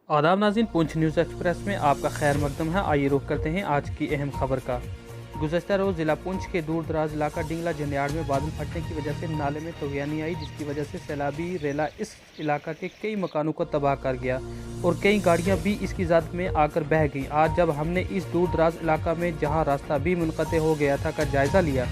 आदाब नाज़रीन, पूंछ news express में आपका खैर मकदम है। आइए रुख करते हैं आज की अहम खबर का। गुज़श्ता रोज़ ज़िला पुंछ के दूर दराज इलाका डिंगला जंडियाड़ में बादल फटने की वजह से नाले में तूफ़ानी आई, जिसकी वजह से सैलाबी रेला इस इलाका के कई मकानों को तबाह कर गया और कई गाड़ियां भी इसकी ज़द में आकर बह गईं। आज जब हमने इस दूर दराज इलाका में जहां रास्ता भी मुनक़ते हो गया था का जायज़ा लिया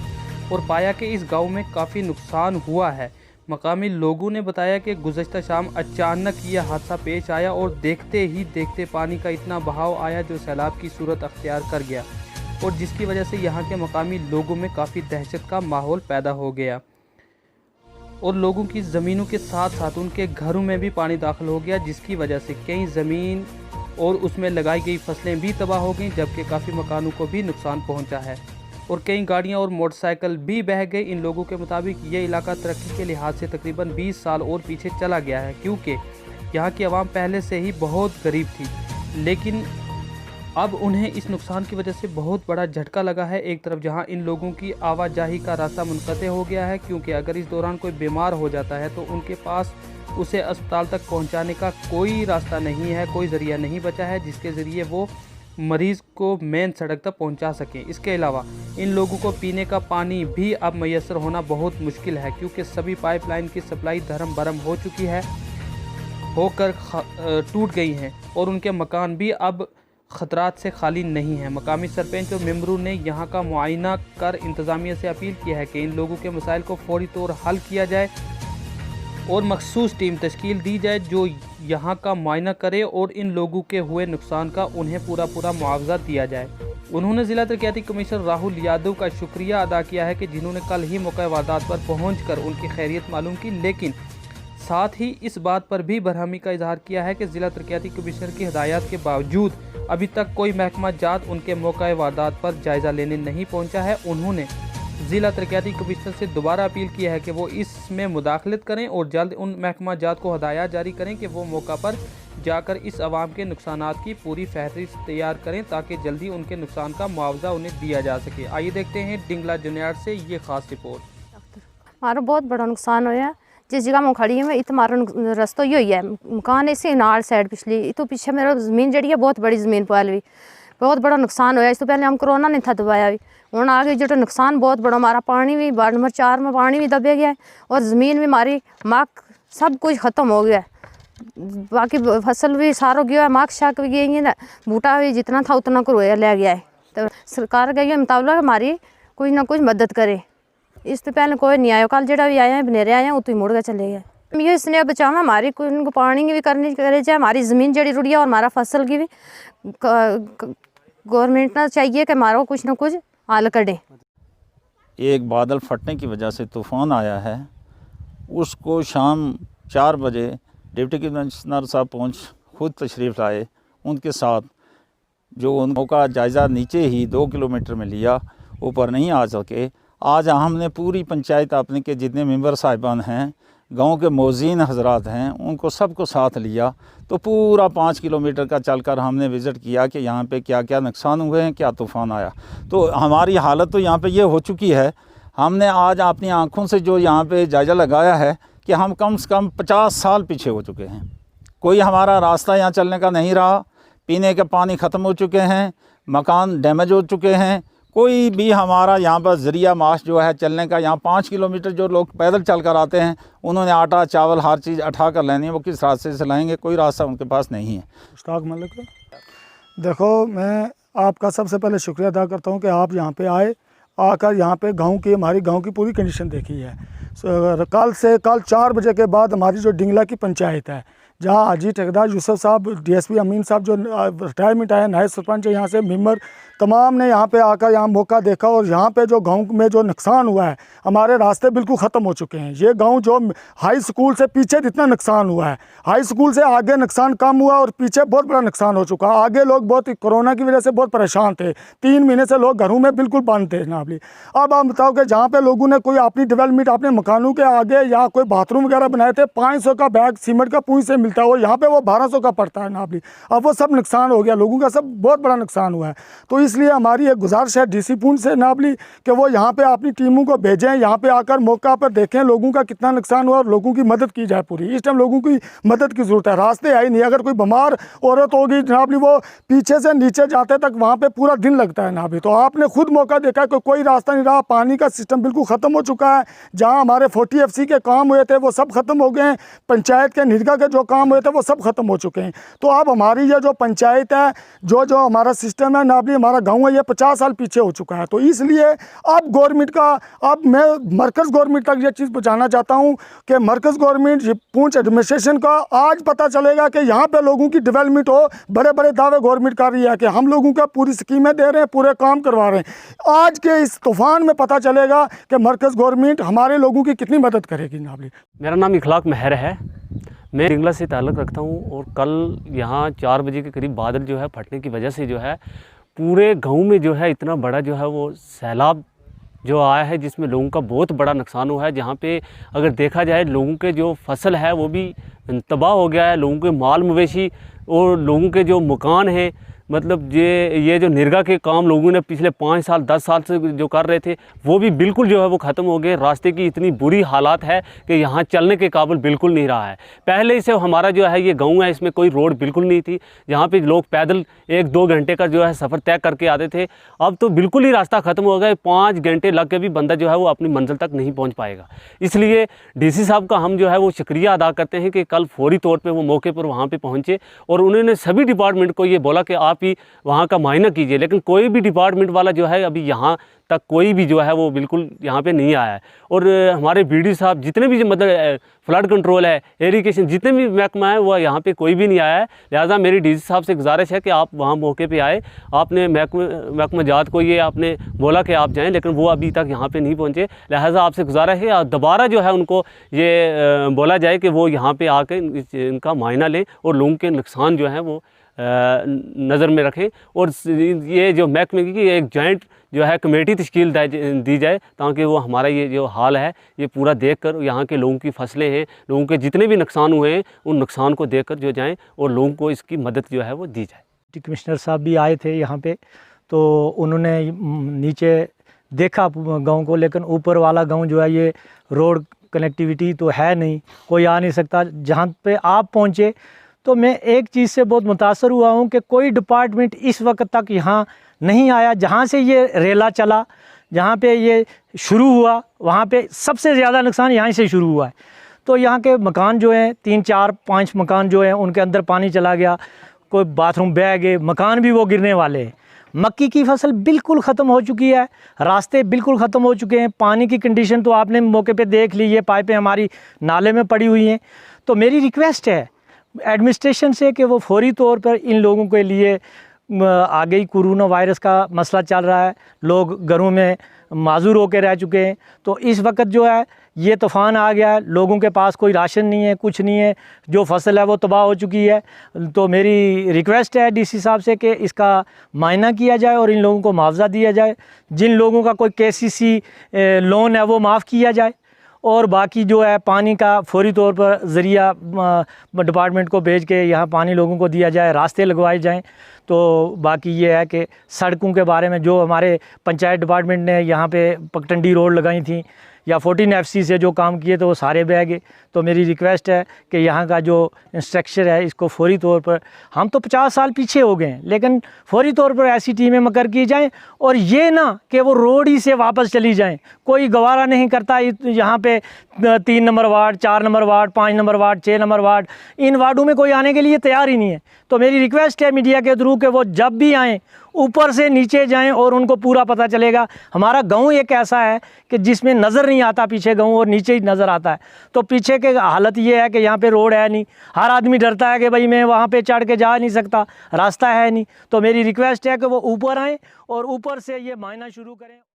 और पाया कि इस गाँव में काफ़ी नुकसान हुआ है। मकामी लोगों ने बताया कि गुज़श्ता शाम अचानक यह हादसा पेश आया और देखते ही देखते पानी का इतना बहाव आया जो सैलाब की सूरत अख्तियार कर गया और जिसकी वजह से यहाँ के मकामी लोगों में काफ़ी दहशत का माहौल पैदा हो गया और लोगों की ज़मीनों के साथ साथ उनके घरों में भी पानी दाखिल हो गया, जिसकी वजह से कई ज़मीन और उसमें लगाई गई फसलें भी तबाह हो गईं, जबकि काफ़ी मकानों को भी नुकसान पहुँचा है और कई गाड़ियां और मोटरसाइकिल भी बह गए। इन लोगों के मुताबिक ये इलाका तरक्की के लिहाज से तकरीबन 20 साल और पीछे चला गया है, क्योंकि यहाँ की आवाम पहले से ही बहुत गरीब थी, लेकिन अब उन्हें इस नुकसान की वजह से बहुत बड़ा झटका लगा है। एक तरफ जहाँ इन लोगों की आवाजाही का रास्ता मुनक़ते हो गया है, क्योंकि अगर इस दौरान कोई बीमार हो जाता है तो उनके पास उसे अस्पताल तक पहुँचाने का कोई रास्ता नहीं है, कोई ज़रिया नहीं बचा है जिसके ज़रिए वो मरीज़ को मेन सड़क तक पहुंचा सकें। इसके अलावा इन लोगों को पीने का पानी भी अब मैसर होना बहुत मुश्किल है, क्योंकि सभी पाइपलाइन की सप्लाई धर्म भरम हो चुकी है, होकर टूट गई हैं और उनके मकान भी अब ख़तरात से खाली नहीं हैं। मकामी सरपंच और मेंबरों ने यहां का मुआयना कर इंतज़ामिया से अपील किया है कि इन लोगों के मसाइल को फौरी तौर हल किया जाए और मखसूस टीम तश्कील दी जाए जो यहाँ का मुआयना करे और इन लोगों के हुए नुकसान का उन्हें पूरा मुआवजा दिया जाए। उन्होंने ज़िला तरक्याती कमिश्नर राहुल यादव का शुक्रिया अदा किया है कि जिन्होंने कल ही मौके वारदात पर पहुंचकर उनकी खैरियत मालूम की, लेकिन साथ ही इस बात पर भी बरहमी का इजहार किया है कि ज़िला तरक्याती कमिश्नर की हिदायत के बावजूद अभी तक कोई महकमा जात उनके मौके वारदात पर जायज़ा लेने नहीं पहुँचा है। उन्होंने ज़िला तरक्याती कमिश्नर से दोबारा अपील किया है कि वो इसमें मुदाखलत करें और जल्द उन महकमा जात को हदायत जारी करें कि वो मौका पर जाकर इस आवाम के नुकसानात की पूरी फहरिस्त तैयार करें ताकि जल्दी उनके नुकसान का मुआवजा उन्हें दिया जा सके। आइए देखते हैं डिंगला जंडियाड़ से ये खास रिपोर्ट। हमारा बहुत बड़ा नुकसान होया, जिस जगह मैं खड़ी हूँ इतना मारा रस्ता ही है, मकान इसे नाल साइड पिछली तो पीछे मेरा ज़मीन जी है बहुत बड़ी ज़मीन पाल भी बहुत बड़ा नुकसान होया। इस तो पहले हम कोरोना नहीं था दबाया भी, हूँ आगे जो नुकसान बहुत बड़ा हमारा, पानी भी वार्ड नंबर 4 में पानी भी दबे गया है और ज़मीन भी हमारी मक सब कुछ ख़त्म हो गया है, बाकी फसल भी सारो गया है, मक शक भी गई है, बूटा भी जितना था उतना को रोया ले गया है। तो सरकार का ये मुताबिक हमारी कुछ ना कुछ मदद करे। इस तो पहले कोई नहीं आया, कल जरा भी आया है बनेरे आए हैं उतनी मुड़ के चले गए। ये इसने बचावा हमारी उनको पानी की भी करनी करे चाहे हमारी ज़मीन जड़ी रुड़ी है और हमारा फसल की भी गवर्नमेंट ना चाहिए कि हमारा कुछ ना कुछ हल करे। एक बादल फटने की वजह से तूफ़ान आया है, उसको शाम 4 बजे डिप्टी कमिश्नर साहब पहुँच खुद तशरीफ़ लाए, उनके साथ जो उनका जायज़ा नीचे ही 2 किलोमीटर में लिया, ऊपर नहीं आ सके। आज हमने पूरी पंचायत अपने के जितने मेंबर साहिबान हैं, गांव के मौज़ीन हजरात हैं, उनको सबको साथ लिया तो पूरा 5 किलोमीटर का चलकर हमने विज़िट किया कि यहाँ पे क्या क्या नुकसान हुए हैं, क्या तूफ़ान आया। तो हमारी हालत तो यहाँ पे ये हो चुकी है, हमने आज अपनी आँखों से जो यहाँ पे जायज़ा लगाया है कि हम कम से कम 50 साल पीछे हो चुके हैं। कोई हमारा रास्ता यहाँ चलने का नहीं रहा, पीने के पानी ख़त्म हो चुके हैं, मकान डैमेज हो चुके हैं, कोई भी हमारा यहाँ पर ज़रिया माश जो है चलने का, यहाँ 5 किलोमीटर जो लोग पैदल चल कर आते हैं उन्होंने आटा चावल हर चीज़ उठा कर लेनी है, वो किस रास्ते से लाएंगे, कोई रास्ता उनके पास नहीं है। मुश्ताक मलिक। देखो, मैं आपका सबसे पहले शुक्रिया अदा करता हूँ कि आप यहाँ पे आए, आकर यहाँ पे गांव की हमारी गांव की पूरी कंडीशन देखी है। कल 4 बजे के बाद हमारी जो डिंगला की पंचायत है, जहाँ हाजी ठेकेदार यूसुफ साहब, डीएसपी अमीन साहब जो रिटायरमेंट आए, नायब सरपंच यहाँ से मेंबर तमाम ने यहाँ पे आकर यहाँ मौका देखा और यहाँ पे जो गांव में जो नुकसान हुआ है, हमारे रास्ते बिल्कुल ख़त्म हो चुके हैं। ये गांव जो हाई स्कूल से पीछे जितना नुकसान हुआ है, हाई स्कूल से आगे नुकसान कम हुआ और पीछे बहुत बड़ा नुकसान हो चुका है। आगे लोग बहुत कोरोना की वजह से बहुत परेशान थे, 3 महीने से लोग घरों में बिल्कुल बंद थे जनाब। अब आप बताओ कि जहाँ पर लोगों ने कोई अपनी डेवलपमेंट अपने मकानों के आगे या कोई बाथरूम वगैरह बनाए थे, 500 का बैग सीमेंट का पूंछ से मिलता है और यहाँ पर वो 1200 का पड़ता है जनाब। अब वो सब नुकसान हो गया, लोगों का सब बहुत बड़ा नुकसान हुआ है। तो इसलिए हमारी एक गुजारिश है डीसी पुंछ से नाबली कि वो यहाँ पे अपनी टीमों को भेजें, यहाँ पे आकर मौका पर देखें लोगों का कितना नुकसान हुआ और लोगों की मदद की जाए पूरी। इस टाइम लोगों की मदद की ज़रूरत है, रास्ते है ही नहीं। अगर कोई बीमार औरत होगी नाबली वो पीछे से नीचे जाते तक वहाँ पर पूरा दिन लगता है नाबली। तो आपने खुद मौका देखा कि कोई रास्ता नहीं रहा, पानी का सिस्टम बिल्कुल ख़त्म हो चुका है। जहाँ हमारे 40 FC के काम हुए थे वो सब ख़त्म हो गए हैं, पंचायत के निर्गा के जो काम हुए थे वो सब ख़त्म हो चुके हैं। तो अब हमारी ये जो पंचायत है, जो हमारा सिस्टम है नाबली, हमारा गांव है, ये 50 साल पीछे हो चुका है। तो इसलिए अब गवर्नमेंट का, अब मैं मरकज़ गवर्नमेंट तक ये चीज़ पहुँचाना चाहता हूँ कि मरकज़ गवर्नमेंट पुंछ एडमिनिस्ट्रेशन का आज पता चलेगा कि यहाँ पे लोगों की डेवलपमेंट हो। बड़े बड़े दावे गवर्नमेंट कर रही है कि हम लोगों को पूरी स्कीमें दे रहे हैं, पूरे काम करवा रहे हैं। आज के इस तूफान में पता चलेगा कि मरकज़ गवर्नमेंट हमारे लोगों की कितनी मदद करेगी नाबली। मेरा नाम इखलाक महर है, मैं डिंगला से ताल्लुक़ रखता हूँ। और कल यहाँ 4 बजे के करीब बादल जो है फटने की वजह से जो है पूरे गांव में जो है इतना बड़ा जो है वो सैलाब जो आया है, जिसमें लोगों का बहुत बड़ा नुकसान हुआ है। जहाँ पे अगर देखा जाए लोगों के जो फसल है वो भी तबाह हो गया है, लोगों के माल मवेशी और लोगों के जो मकान हैं, मतलब ये जो निर्गा के काम लोगों ने पिछले 5 साल 10 साल से जो कर रहे थे वो भी बिल्कुल जो है वो ख़त्म हो गए। रास्ते की इतनी बुरी हालात है कि यहाँ चलने के काबिल बिल्कुल नहीं रहा है। पहले से हमारा जो है ये गांव है, इसमें कोई रोड बिल्कुल नहीं थी, जहाँ पे लोग पैदल 1-2 घंटे का जो है सफ़र तय करके आते थे। अब तो बिल्कुल ही रास्ता ख़त्म हो गया, 5 घंटे लग के भी बंदा जो है वो अपनी मंजिल तक नहीं पहुँच पाएगा। इसलिए DC साहब का हम जो है वो शुक्रिया अदा करते हैं कि कल फौरी तौर पर वो मौके पर वहाँ पर पहुँचे और उन्होंने सभी डिपार्टमेंट को ये बोला कि आप ही वहाँ का मुआयना कीजिए। लेकिन कोई भी डिपार्टमेंट वाला जो है अभी यहाँ तक कोई भी जो है वो बिल्कुल यहाँ पे नहीं आया है। और हमारे BD साहब जितने भी मतलब फ्लड कंट्रोल है, इरिगेशन, जितने भी महकमा है वो यहाँ पे कोई भी नहीं आया है। लिहाजा मेरी DC साहब से गुजारिश है कि आप वहाँ मौके पे आए। आपने महकमा जात को ये आपने बोला कि आप जाएँ, लेकिन वो अभी तक यहाँ पे नहीं पहुँचे। लिहाजा आपसे गुजारिश है दोबारा जो है उनको ये बोला जाए कि वो यहाँ पर आके इनका मुआयना लें और लोगों के नुकसान जो है वो नज़र में रखें। और ये जो महकमे की एक जॉइंट जो है कमेटी तश्कील दी जाए, ताकि वो हमारा ये जो हाल है ये पूरा देखकर यहाँ के लोगों की फसलें हैं, लोगों के जितने भी नुकसान हुए हैं उन नुकसान को देखकर जो जाएं और लोगों को इसकी मदद जो है वो दी जाए। डिप्टी कमिश्नर साहब भी आए थे यहाँ पे, तो उन्होंने नीचे देखा गांव को, लेकिन ऊपर वाला गांव जो है ये रोड कनेक्टिविटी तो है नहीं, कोई आ नहीं सकता। जहाँ पे आप पहुँचे तो मैं एक चीज़ से बहुत मुतासर हुआ हूँ कि कोई डिपार्टमेंट इस वक्त तक यहाँ नहीं आया। जहाँ से ये रेला चला, जहाँ पे ये शुरू हुआ, वहाँ पे सबसे ज़्यादा नुकसान यहीं से शुरू हुआ है। तो यहाँ के मकान जो हैं 3-4-5 मकान जो हैं उनके अंदर पानी चला गया, कोई बाथरूम बह गए, मकान भी वो गिरने वाले हैं। मक्की की फसल बिल्कुल ख़त्म हो चुकी है, रास्ते बिल्कुल ख़त्म हो चुके हैं। पानी की कंडीशन तो आपने मौके पे देख ली, ये पाइपें हमारी नाले में पड़ी हुई हैं। तो मेरी रिक्वेस्ट है एडमिनिस्ट्रेशन से कि वो फौरी तौर पर इन लोगों के लिए, आगे ही कोरोना वायरस का मसला चल रहा है, लोग घरों में माजूर होकर रह चुके हैं। तो इस वक्त जो है ये तूफ़ान आ गया है, लोगों के पास कोई राशन नहीं है, कुछ नहीं है, जो फसल है वो तबाह हो चुकी है। तो मेरी रिक्वेस्ट है DC साहब से कि इसका मुआयना किया जाए और इन लोगों को मुआवजा दिया जाए। जिन लोगों का कोई KCC लोन है वो माफ़ किया जाए, और बाकी जो है पानी का फौरी तौर पर ज़रिया डिपार्टमेंट को भेज के यहाँ पानी लोगों को दिया जाए, रास्ते लगवाए जाएं। तो बाकी ये है कि सड़कों के बारे में जो हमारे पंचायत डिपार्टमेंट ने यहाँ पे पगडंडी रोड लगाई थी या 14 FC से जो काम किए तो वो सारे बह गए। तो मेरी रिक्वेस्ट है कि यहाँ का जो इंस्ट्रक्चर है इसको फौरी तौर पर, हम तो 50 साल पीछे हो गए हैं, लेकिन फौरी तौर पर ऐसी टीमें मकर की जाएं और ये ना कि वो रोड ही से वापस चली जाएं। कोई गवारा नहीं करता यहाँ पे 3 number ward, 4 number ward, 5 number ward, 6 number ward, इन वार्डों में कोई आने के लिए तैयार ही नहीं है। तो मेरी रिक्वेस्ट है मीडिया के थ्रू कि वो जब भी आएँ ऊपर से नीचे जाएं और उनको पूरा पता चलेगा। हमारा गांव एक ऐसा है कि जिसमें नज़र नहीं आता पीछे गांव और नीचे ही नज़र आता है। तो पीछे के हालत ये है कि यहाँ पे रोड है नहीं, हर आदमी डरता है कि भाई मैं वहाँ पे चढ़ के जा नहीं सकता, रास्ता है नहीं। तो मेरी रिक्वेस्ट है कि वो ऊपर आएँ और ऊपर से ये मुआयना शुरू करें।